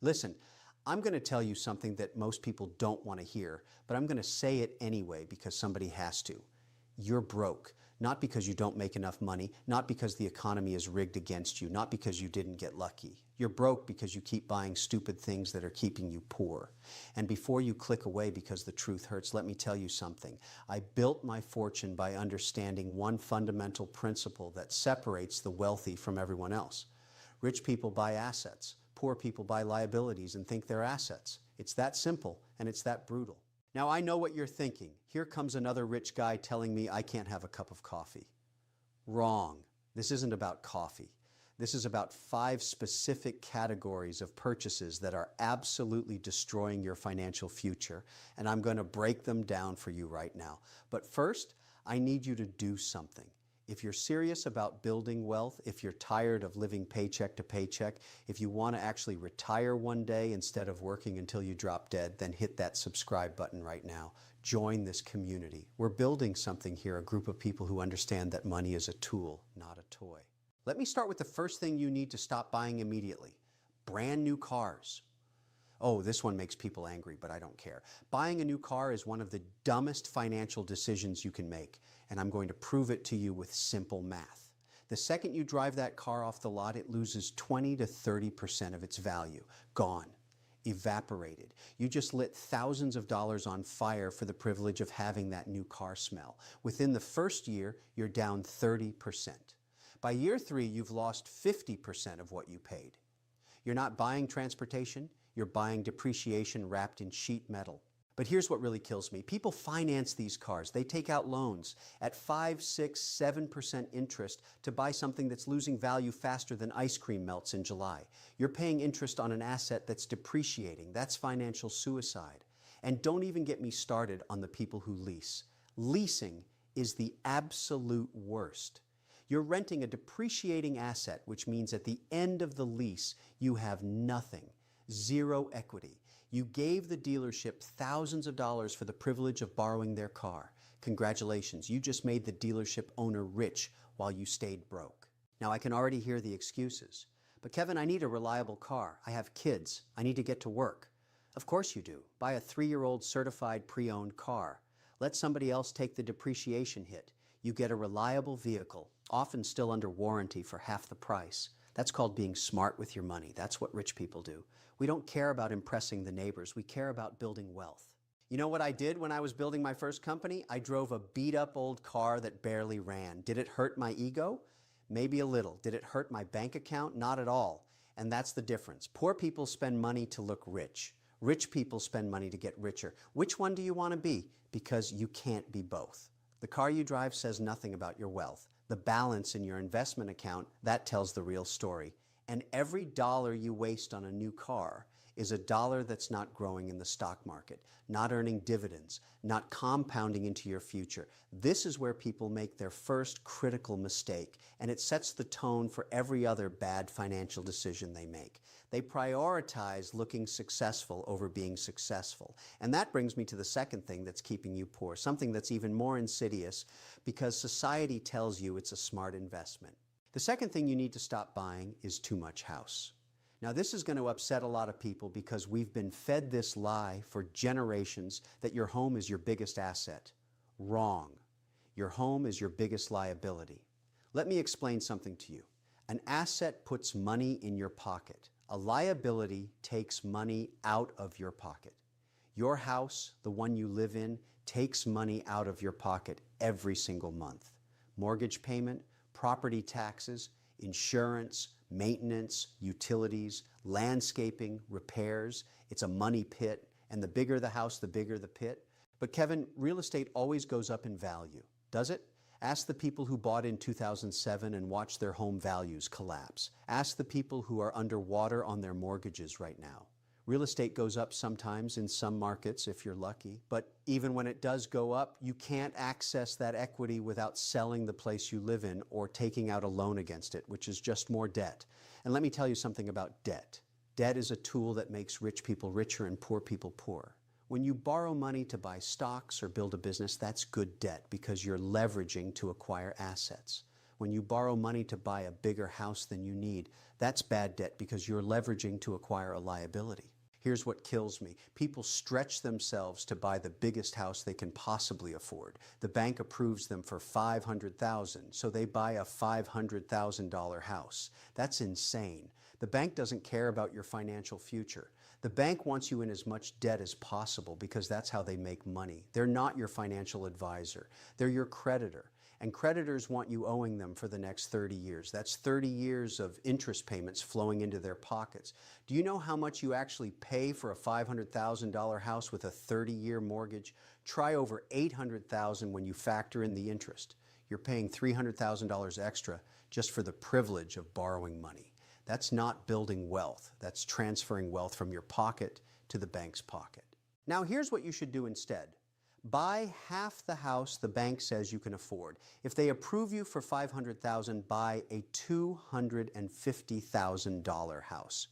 Listen, I'm going to tell you something that most people don't want to hear, but I'm going to say it anyway because somebody has to. You're broke, not because you don't make enough money, not because the economy is rigged against you, not because you didn't get lucky. You're broke because you keep buying stupid things that are keeping you poor. And before you click away because the truth hurts, let me tell you something. I built my fortune by understanding one fundamental principle that separates the wealthy from everyone else. Rich people buy assets. Poor people buy liabilities and think they're assets. It's that simple, and it's that brutal. Now, I know what you're thinking. Here comes another rich guy telling me I can't have a cup of coffee. Wrong. This isn't about coffee. This is about 5 specific categories of purchases that are absolutely destroying your financial future, and I'm going to break them down for you right now. But first, I need you to do something. If you're serious about building wealth, if you're tired of living paycheck to paycheck, if you want to actually retire one day instead of working until you drop dead, then hit that subscribe button right now. Join this community. We're building something here, a group of people who understand that money is a tool, not a toy. Let me start with the first thing you need to stop buying immediately. Brand new cars. Oh, this one makes people angry, but I don't care. Buying a new car is one of the dumbest financial decisions you can make, and I'm going to prove it to you with simple math. The second you drive that car off the lot, it loses 20 to 30% of its value. Gone. Evaporated. You just lit thousands of dollars on fire for the privilege of having that new car smell. Within the first year, you're down 30%. By year 3, you've lost 50% of what you paid. You're not buying transportation, you're buying depreciation wrapped in sheet metal. But here's what really kills me. People finance these cars. They take out loans at 5, 6, 7% interest to buy something that's losing value faster than ice cream melts in July. You're paying interest on an asset that's depreciating. That's financial suicide. And don't even get me started on the people who lease. Leasing is the absolute worst. You're renting a depreciating asset, which means at the end of the lease, you have nothing. Zero equity. You gave the dealership thousands of dollars for the privilege of borrowing their car. Congratulations, you just made the dealership owner rich while you stayed broke. Now, I can already hear the excuses. But Kevin, I need a reliable car. I have kids. I need to get to work. Of course you do. Buy a 3-year-old certified pre-owned car. Let somebody else take the depreciation hit. You get a reliable vehicle, often still under warranty for half the price. That's called being smart with your money. That's what rich people do. We don't care about impressing the neighbors. We care about building wealth. You know what I did when I was building my first company? I drove a beat-up old car that barely ran. Did it hurt my ego? Maybe a little. Did it hurt my bank account? Not at all. And that's the difference. Poor people spend money to look rich. Rich people spend money to get richer. Which one do you want to be? Because you can't be both. The car you drive says nothing about your wealth. The balance in your investment account, that tells the real story. And every dollar you waste on a new car is a dollar that's not growing in the stock market, not earning dividends, not compounding into your future. This is where people make their first critical mistake, and it sets the tone for every other bad financial decision they make. They prioritize looking successful over being successful. And that brings me to the second thing that's keeping you poor, something that's even more insidious because society tells you it's a smart investment. The second thing you need to stop buying is too much house. Now, this is going to upset a lot of people because we've been fed this lie for generations that your home is your biggest asset. Wrong. Your home is your biggest liability. Let me explain something to you. An asset puts money in your pocket. A liability takes money out of your pocket. Your house, the one you live in, takes money out of your pocket every single month. Mortgage payment, property taxes, insurance, maintenance, utilities, landscaping, repairs. It's a money pit, and the bigger the house, the bigger the pit. But Kevin, real estate always goes up in value, does it? Ask the people who bought in 2007 and watched their home values collapse. Ask the people who are underwater on their mortgages right now. Real estate goes up sometimes in some markets if you're lucky, but even when it does go up, you can't access that equity without selling the place you live in or taking out a loan against it, which is just more debt. And let me tell you something about debt. Debt is a tool that makes rich people richer and poor people poorer. When you borrow money to buy stocks or build a business, that's good debt because you're leveraging to acquire assets. When you borrow money to buy a bigger house than you need, that's bad debt because you're leveraging to acquire a liability. Here's what kills me. People stretch themselves to buy the biggest house they can possibly afford. The bank approves them for $500,000, so they buy a $500,000 house. That's insane. The bank doesn't care about your financial future. The bank wants you in as much debt as possible because that's how they make money. They're not your financial advisor. They're your creditor. And creditors want you owing them for the next 30 years. That's 30 years of interest payments flowing into their pockets. Do you know how much you actually pay for a $500,000 house with a 30-year mortgage? Try over $800,000 when you factor in the interest. You're paying $300,000 extra just for the privilege of borrowing money. That's not building wealth. That's transferring wealth from your pocket to the bank's pocket. Now here's what you should do instead. Buy half the house the bank says you can afford. If they approve you for $500,000, buy a $250,000 house.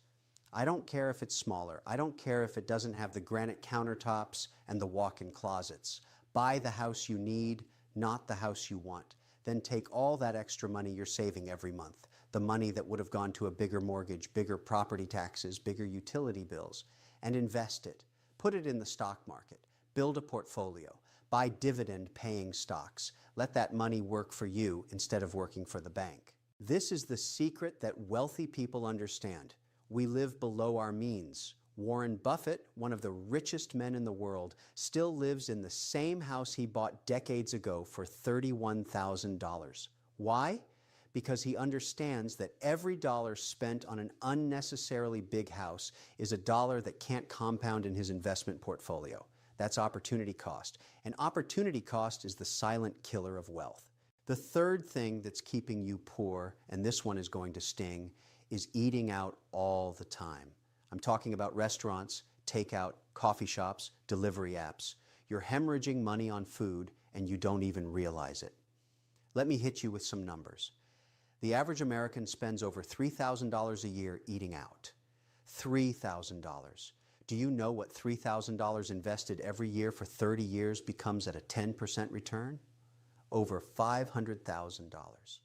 I don't care if it's smaller. I don't care if it doesn't have the granite countertops and the walk-in closets. Buy the house you need, not the house you want. Then take all that extra money you're saving every month, the money that would have gone to a bigger mortgage, bigger property taxes, bigger utility bills, and invest it. Put it in the stock market. Build a portfolio. Buy dividend-paying stocks. Let that money work for you instead of working for the bank. This is the secret that wealthy people understand. We live below our means. Warren Buffett, one of the richest men in the world, still lives in the same house he bought decades ago for $31,000. Why? Because he understands that every dollar spent on an unnecessarily big house is a dollar that can't compound in his investment portfolio. That's opportunity cost. And opportunity cost is the silent killer of wealth. The third thing that's keeping you poor, and this one is going to sting, is eating out all the time. I'm talking about restaurants, takeout, coffee shops, delivery apps. You're hemorrhaging money on food and you don't even realize it. Let me hit you with some numbers. The average American spends over $3,000 a year eating out. $3,000. Do you know what $3,000 invested every year for 30 years becomes at a 10% return? Over $500,000.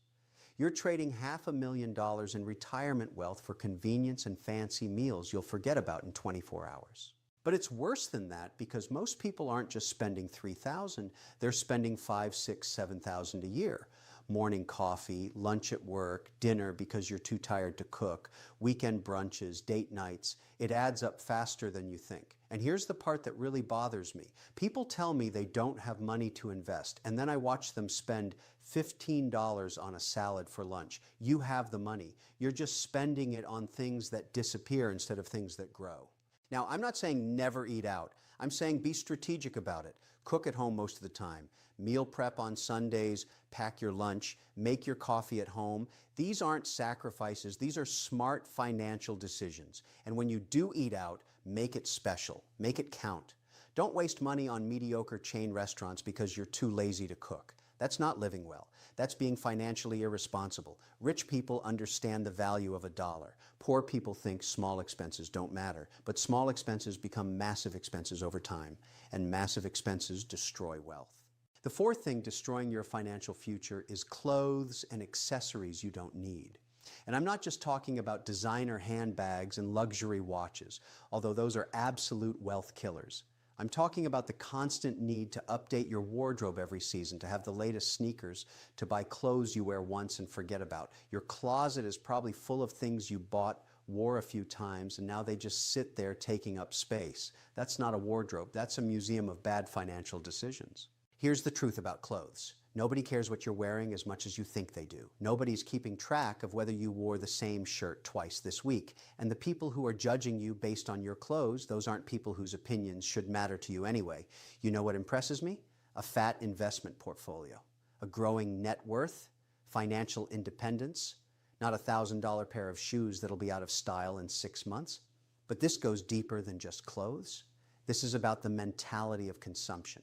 You're trading $500,000 in retirement wealth for convenience and fancy meals you'll forget about in 24 hours. But it's worse than that because most people aren't just spending $3,000, they're spending $5,000, $6,000, $7,000 a year. Morning coffee, lunch at work, dinner because you're too tired to cook, weekend brunches, date nights. It adds up faster than you think. And here's the part that really bothers me. People tell me they don't have money to invest, and then I watch them spend $15 on a salad for lunch. You have the money. You're just spending it on things that disappear instead of things that grow. Now, I'm not saying never eat out. I'm saying be strategic about it. Cook at home most of the time. Meal prep on Sundays, pack your lunch, make your coffee at home. These aren't sacrifices. These are smart financial decisions. And when you do eat out, make it special. Make it count. Don't waste money on mediocre chain restaurants because you're too lazy to cook. That's not living well. That's being financially irresponsible. Rich people understand the value of a dollar. Poor people think small expenses don't matter, but small expenses become massive expenses over time, and massive expenses destroy wealth. The fourth thing destroying your financial future is clothes and accessories you don't need. And I'm not just talking about designer handbags and luxury watches, although those are absolute wealth killers. I'm talking about the constant need to update your wardrobe every season, to have the latest sneakers, to buy clothes you wear once and forget about. Your closet is probably full of things you bought, wore a few times, and now they just sit there taking up space. That's not a wardrobe. That's a museum of bad financial decisions. Here's the truth about clothes. Nobody cares what you're wearing as much as you think they do. Nobody's keeping track of whether you wore the same shirt twice this week. And the people who are judging you based on your clothes, those aren't people whose opinions should matter to you anyway. You know what impresses me? A fat investment portfolio, a growing net worth, financial independence, not a $1,000 pair of shoes that'll be out of style in 6 months. But this goes deeper than just clothes. This is about the mentality of consumption.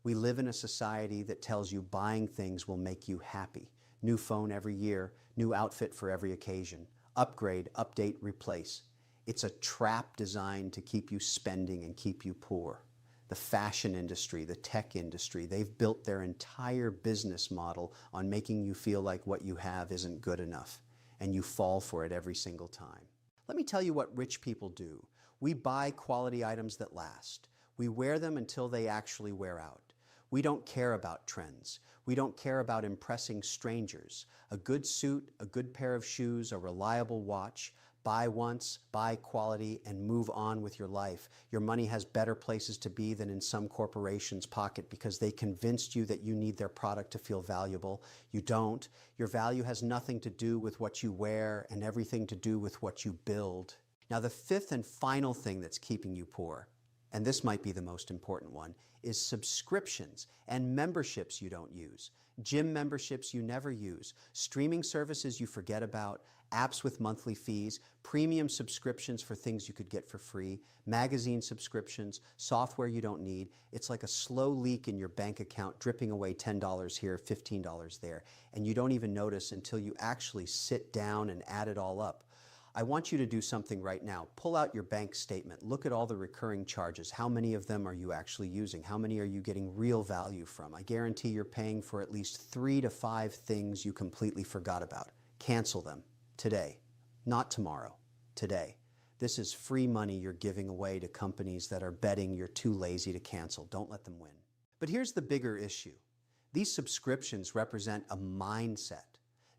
We live in a society that tells you buying things will make you happy. New phone every year, new outfit for every occasion. Upgrade, update, replace. It's a trap designed to keep you spending and keep you poor. the fashion industry, the tech industry. They've built their entire business model on making you feel like what you have isn't good enough, and you fall for it every single time. Let me tell you what rich people do. We buy quality items that last. We wear them until they actually wear out. We don't care about trends. We don't care about impressing strangers. A good suit, a good pair of shoes, a reliable watch. Buy once, buy quality, and move on with your life. Your money has better places to be than in some corporation's pocket because they convinced you that you need their product to feel valuable. You don't. Your value has nothing to do with what you wear and everything to do with what you build. Now, the fifth and final thing that's keeping you poor, and this might be the most important one, is subscriptions and memberships you don't use. Gym memberships you never use, streaming services you forget about, apps with monthly fees, premium subscriptions for things you could get for free, magazine subscriptions, software you don't need. It's like a slow leak in your bank account, dripping away $10 here, $15 there, and you don't even notice until you actually sit down and add it all up. I want you to do something right now. Pull out your bank statement. Look at all the recurring charges. How many of them are you actually using? How many are you getting real value from? I guarantee you're paying for at least 3 to 5 things you completely forgot about. Cancel them today, not tomorrow, today. This is free money you're giving away to companies that are betting you're too lazy to cancel. Don't let them win. But here's the bigger issue. These subscriptions represent a mindset.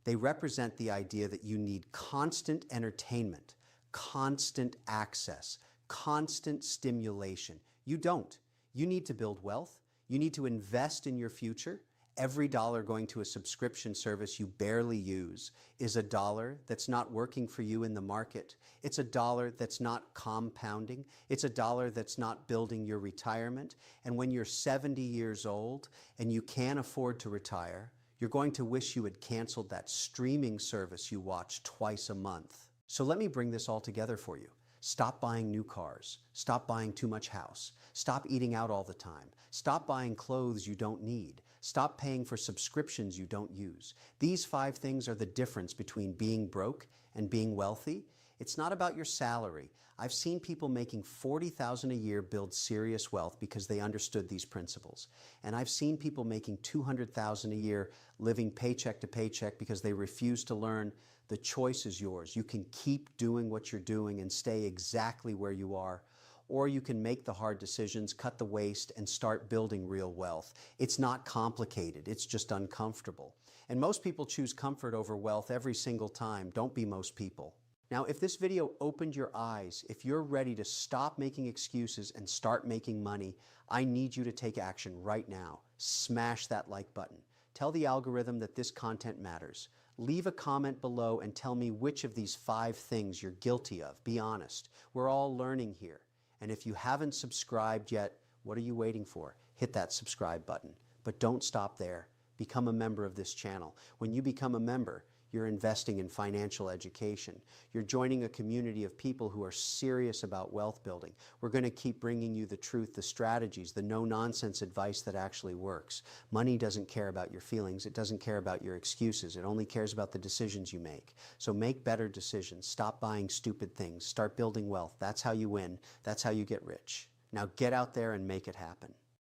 They represent the idea that you need constant entertainment, constant access, constant stimulation. You don't. You need to build wealth. You need to invest in your future. Every dollar going to a subscription service you barely use is a dollar that's not working for you in the market. It's a dollar that's not compounding. It's a dollar that's not building your retirement. And when you're 70 years old and you can't afford to retire, you're going to wish you had canceled that streaming service you watch twice a month. So let me bring this all together for you. Stop buying new cars. Stop buying too much house. Stop eating out all the time. Stop buying clothes you don't need. Stop paying for subscriptions you don't use. These 5 things are the difference between being broke and being wealthy. It's not about your salary. I've seen people making $40,000 a year build serious wealth because they understood these principles. And I've seen people making $200,000 a year living paycheck to paycheck because they refuse to learn the choice is yours. You can keep doing what you're doing and stay exactly where you are, or you can make the hard decisions, cut the waste, and start building real wealth. It's not complicated, it's just uncomfortable. And most people choose comfort over wealth every single time. Don't be most people. Now, if this video opened your eyes, if you're ready to stop making excuses and start making money, I need you to take action right now. Smash that like button. Tell the algorithm that this content matters. Leave a comment below and tell me which of these 5 things you're guilty of. Be honest. We're all learning here. And if you haven't subscribed yet, what are you waiting for? Hit that subscribe button. But don't stop there. Become a member of this channel. When you become a member, you're investing in financial education. You're joining a community of people who are serious about wealth building. We're going to keep bringing you the truth, the strategies, the no-nonsense advice that actually works. Money doesn't care about your feelings. It doesn't care about your excuses. It only cares about the decisions you make. So make better decisions. Stop buying stupid things. Start building wealth. That's how you win. That's how you get rich. Now get out there and make it happen.